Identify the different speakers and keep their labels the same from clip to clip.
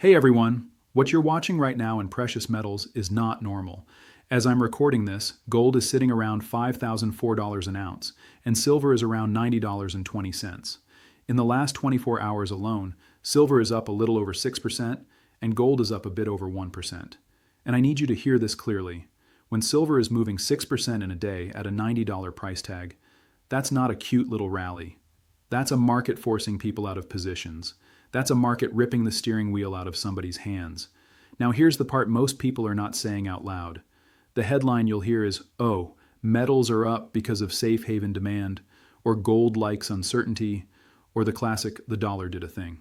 Speaker 1: Hey everyone! What you're watching right now in precious metals is not normal. As I'm recording this, gold is sitting around $5,004 an ounce, and silver is around $90.20. In the last 24 hours alone, silver is up a little over 6%, and gold is up a bit over 1%. And I need you to hear this clearly. When silver is moving 6% in a day at a $90 price tag, that's not a cute little rally. That's a market forcing people out of positions. That's a market ripping the steering wheel out of somebody's hands. Now here's the part most people are not saying out loud. The headline you'll hear is, "Oh, metals are up because of safe haven demand," or "gold likes uncertainty," or the classic, "the dollar did a thing."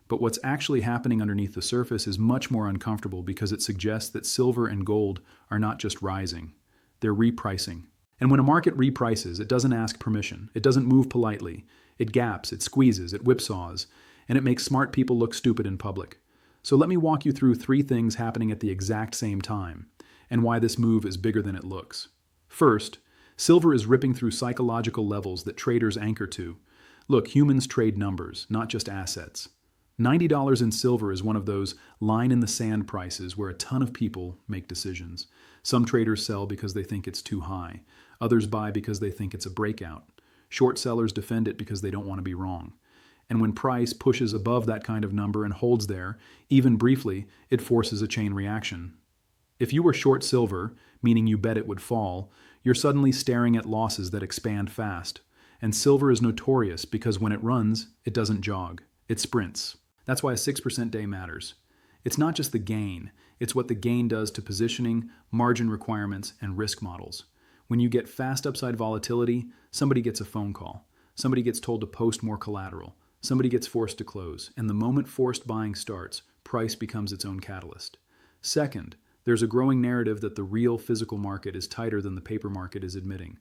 Speaker 1: But what's actually happening underneath the surface is much more uncomfortable because it suggests that silver and gold are not just rising, they're repricing. And when a market reprices, it doesn't ask permission. It doesn't move politely. It gaps, it squeezes, it whipsaws, and it makes smart people look stupid in public. So let me walk you through three things happening at the exact same time, and why this move is bigger than it looks. First, silver is ripping through psychological levels that traders anchor to. Look, humans trade numbers, not just assets. $90 in silver is one of those line-in-the-sand prices where a ton of people make decisions. Some traders sell because they think it's too high. Others buy because they think it's a breakout. Short sellers defend it because they don't want to be wrong. And when price pushes above that kind of number and holds there, even briefly, it forces a chain reaction. If you were short silver, meaning you bet it would fall, you're suddenly staring at losses that expand fast. And silver is notorious because when it runs, it doesn't jog. It sprints. That's why a 6% day matters. It's not just the gain, it's what the gain does to positioning, margin requirements, and risk models. When you get fast upside volatility, somebody gets a phone call. Somebody gets told to post more collateral. Somebody gets forced to close. And the moment forced buying starts, price becomes its own catalyst. Second, there's a growing narrative that the real physical market is tighter than the paper market is admitting.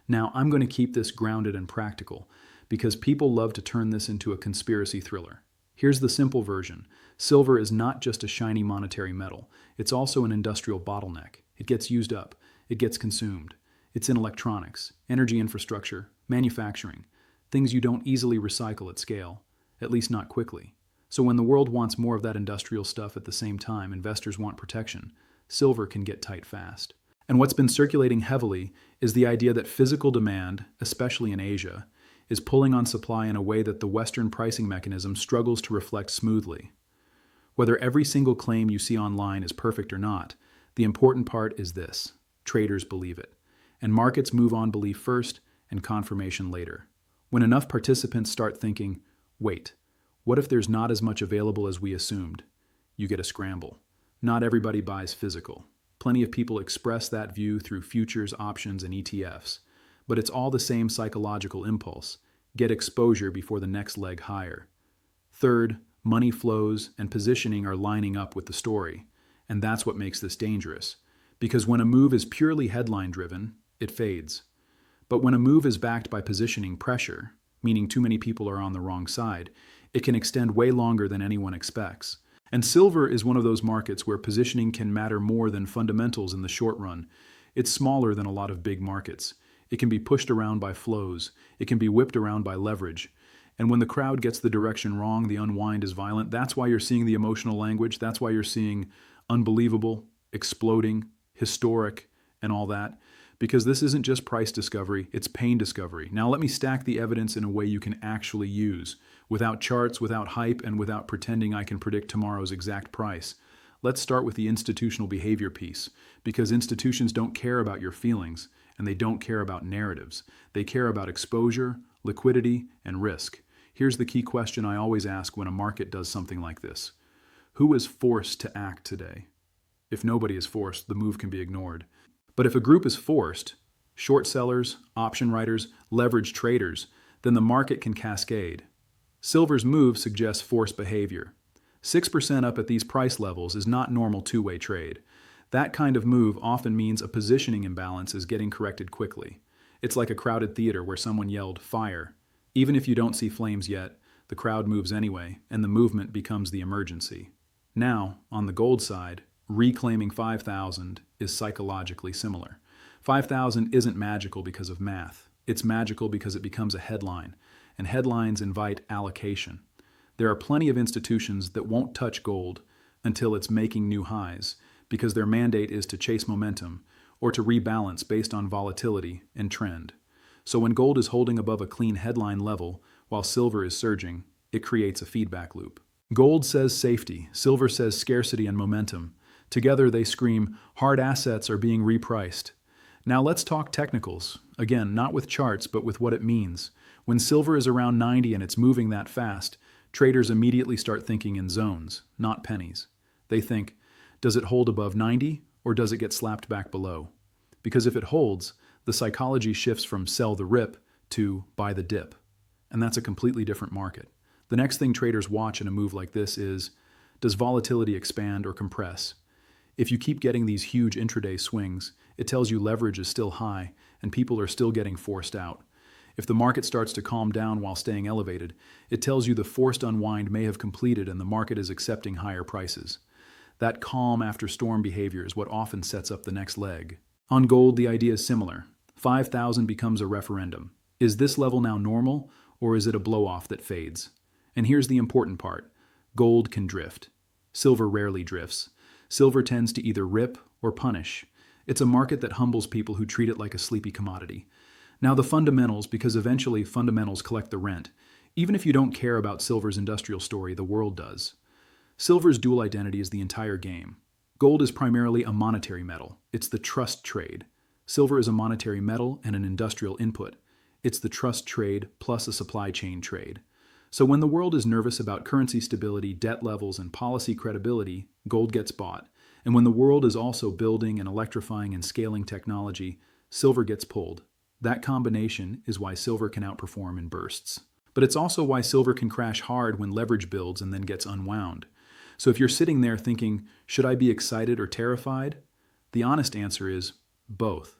Speaker 1: Now, I'm going to keep this grounded and practical because people love to turn this into a conspiracy thriller. Here's the simple version. Silver is not just a shiny monetary metal. It's also an industrial bottleneck. It gets used up. It gets consumed. It's in electronics, energy infrastructure, manufacturing, things you don't easily recycle at scale, at least not quickly. So when the world wants more of that industrial stuff at the same time investors want protection, silver can get tight fast. And what's been circulating heavily is the idea that physical demand, especially in Asia, is pulling on supply in a way that the Western pricing mechanism struggles to reflect smoothly. Whether every single claim you see online is perfect or not, the important part is this: traders believe it. And markets move on belief first and confirmation later. When enough participants start thinking, wait, what if there's not as much available as we assumed? You get a scramble. Not everybody buys physical. Plenty of people express that view through futures, options, and ETFs. But it's all the same psychological impulse. Get exposure before the next leg higher. Third, money flows and positioning are lining up with the story. And that's what makes this dangerous. Because when a move is purely headline-driven, it fades. But when a move is backed by positioning pressure, meaning too many people are on the wrong side, it can extend way longer than anyone expects. And silver is one of those markets where positioning can matter more than fundamentals in the short run. It's smaller than a lot of big markets. It can be pushed around by flows. It can be whipped around by leverage. And when the crowd gets the direction wrong, the unwind is violent. That's why you're seeing the emotional language. That's why you're seeing unbelievable, exploding, historic, and all that. Because this isn't just price discovery, it's pain discovery. Now let me stack the evidence in a way you can actually use, without charts, without hype, and without pretending I can predict tomorrow's exact price. Let's start with the institutional behavior piece, because institutions don't care about your feelings, and they don't care about narratives. They care about exposure, liquidity, and risk. Here's the key question I always ask when a market does something like this. Who is forced to act today? If nobody is forced, the move can be ignored. But if a group is forced, short sellers, option writers, leverage traders, then the market can cascade. Silver's move suggests forced behavior. 6% up at these price levels is not normal two-way trade. That kind of move often means a positioning imbalance is getting corrected quickly. It's like a crowded theater where someone yelled, "Fire." Even if you don't see flames yet, the crowd moves anyway, and the movement becomes the emergency. Now, on the gold side, reclaiming 5,000 is psychologically similar. 5,000 isn't magical because of math. It's magical because it becomes a headline, and headlines invite allocation. There are plenty of institutions that won't touch gold until it's making new highs, because their mandate is to chase momentum or to rebalance based on volatility and trend. So when gold is holding above a clean headline level while silver is surging, it creates a feedback loop. Gold says safety, silver says scarcity and momentum. Together they scream, hard assets are being repriced. Now let's talk technicals. Again, not with charts, but with what it means. When silver is around 90 and it's moving that fast, traders immediately start thinking in zones, not pennies. They think, does it hold above 90 or does it get slapped back below? Because if it holds, the psychology shifts from sell the rip to buy the dip. And that's a completely different market. The next thing traders watch in a move like this is, does volatility expand or compress? If you keep getting these huge intraday swings, it tells you leverage is still high and people are still getting forced out. If the market starts to calm down while staying elevated, it tells you the forced unwind may have completed and the market is accepting higher prices. That calm after storm behavior is what often sets up the next leg. On gold, the idea is similar. 5,000 becomes a referendum. Is this level now normal, or is it a blow-off that fades? And here's the important part. Gold can drift. Silver rarely drifts. Silver tends to either rip or punish. It's a market that humbles people who treat it like a sleepy commodity. Now the fundamentals, because eventually fundamentals collect the rent. Even if you don't care about silver's industrial story, the world does. Silver's dual identity is the entire game. Gold is primarily a monetary metal. It's the trust trade. Silver is a monetary metal and an industrial input. It's the trust trade plus a supply chain trade. So when the world is nervous about currency stability, debt levels, and policy credibility, gold gets bought. And when the world is also building and electrifying and scaling technology, silver gets pulled. That combination is why silver can outperform in bursts. But it's also why silver can crash hard when leverage builds and then gets unwound. So if you're sitting there thinking, should I be excited or terrified? The honest answer is both.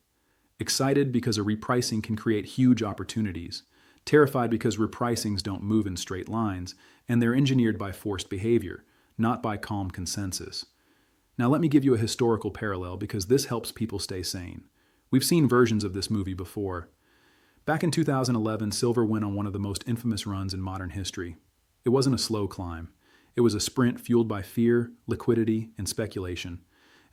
Speaker 1: Excited because a repricing can create huge opportunities. Terrified because repricings don't move in straight lines, and they're engineered by forced behavior, not by calm consensus. Now let me give you a historical parallel because this helps people stay sane. We've seen versions of this movie before. Back in 2011, silver went on one of the most infamous runs in modern history. It wasn't a slow climb. It was a sprint fueled by fear, liquidity, and speculation.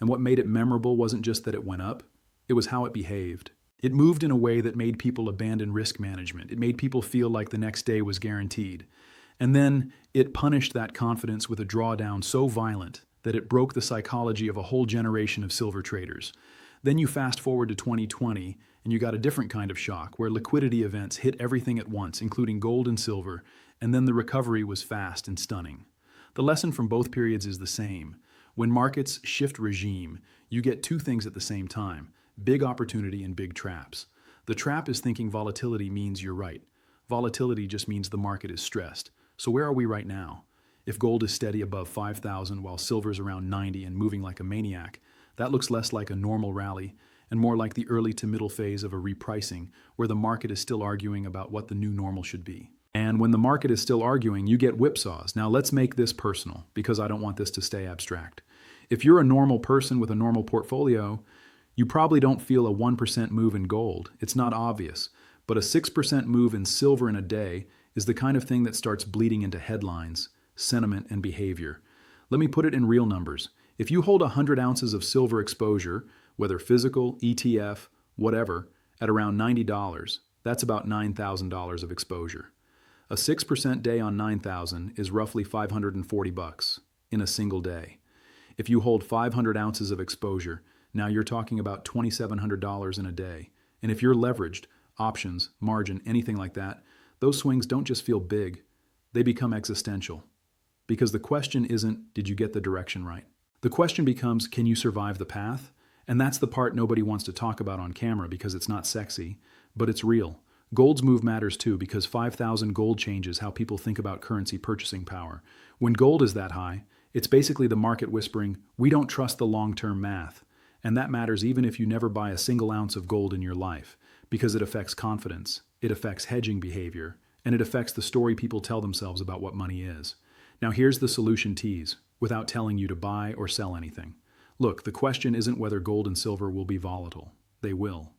Speaker 1: And what made it memorable wasn't just that it went up, it was how it behaved. It moved in a way that made people abandon risk management. It made people feel like the next day was guaranteed. And then it punished that confidence with a drawdown so violent that it broke the psychology of a whole generation of silver traders. Then you fast forward to 2020, and you got a different kind of shock, where liquidity events hit everything at once, including gold and silver, and then the recovery was fast and stunning. The lesson from both periods is the same. When markets shift regime, you get two things at the same time: big opportunity and big traps. The trap is thinking volatility means you're right. Volatility just means the market is stressed. So where are we right now? If gold is steady above 5,000 while silver's around 90 and moving like a maniac, that looks less like a normal rally and more like the early to middle phase of a repricing, where the market is still arguing about what the new normal should be. And when the market is still arguing, you get whipsaws. Now let's make this personal, because I don't want this to stay abstract. If you're a normal person with a normal portfolio, you probably don't feel a 1% move in gold. It's not obvious. But a 6% move in silver in a day is the kind of thing that starts bleeding into headlines, sentiment, and behavior. Let me put it in real numbers. If you hold 100 ounces of silver exposure, whether physical, ETF, whatever, at around $90, that's about $9,000 of exposure. A 6% day on 9,000 is roughly $540 in a single day. If you hold 500 ounces of exposure, now you're talking about $2,700 in a day. And if you're leveraged, options, margin, anything like that, those swings don't just feel big, they become existential. Because the question isn't, did you get the direction right? The question becomes, can you survive the path? And that's the part nobody wants to talk about on camera because it's not sexy, but it's real. Gold's move matters too, because 5,000 gold changes how people think about currency purchasing power. When gold is that high, it's basically the market whispering, we don't trust the long-term math. And that matters even if you never buy a single ounce of gold in your life, because it affects confidence, it affects hedging behavior, and it affects the story people tell themselves about what money is. Now here's the solution tease, without telling you to buy or sell anything. Look, the question isn't whether gold and silver will be volatile. They will.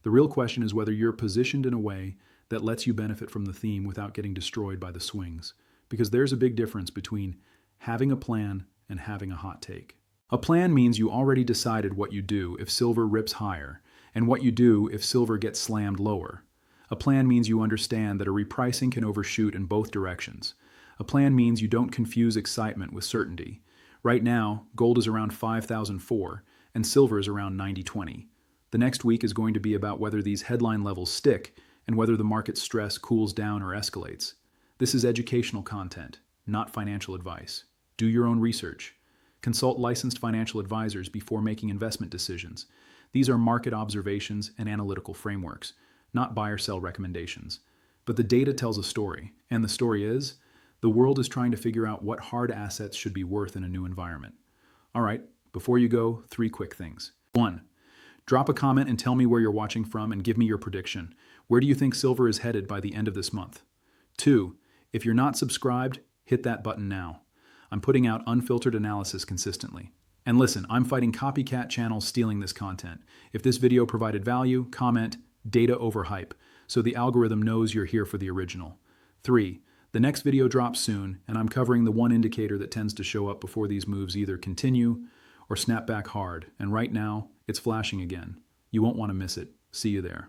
Speaker 1: The real question is whether you're positioned in a way that lets you benefit from the theme without getting destroyed by the swings. Because there's a big difference between having a plan and having a hot take. A plan means you already decided what you do if silver rips higher, and what you do if silver gets slammed lower. A plan means you understand that a repricing can overshoot in both directions. A plan means you don't confuse excitement with certainty. Right now, gold is around 5,004 and silver is around 90.20. The next week is going to be about whether these headline levels stick and whether the market stress cools down or escalates. This is educational content, not financial advice. Do your own research. Consult licensed financial advisors before making investment decisions. These are market observations and analytical frameworks, not buy or sell recommendations. But the data tells a story, and the story is, the world is trying to figure out what hard assets should be worth in a new environment. All right, before you go, 3 quick things. 1. Drop a comment and tell me where you're watching from and give me your prediction. Where do you think silver is headed by the end of this month? 2. If you're not subscribed, hit that button now. I'm putting out unfiltered analysis consistently. And listen, I'm fighting copycat channels stealing this content. If this video provided value, comment data over hype, so the algorithm knows you're here for the original. 3. The next video drops soon, and I'm covering the one indicator that tends to show up before these moves either continue or snap back hard, and right now, it's flashing again. You won't want to miss it. See you there.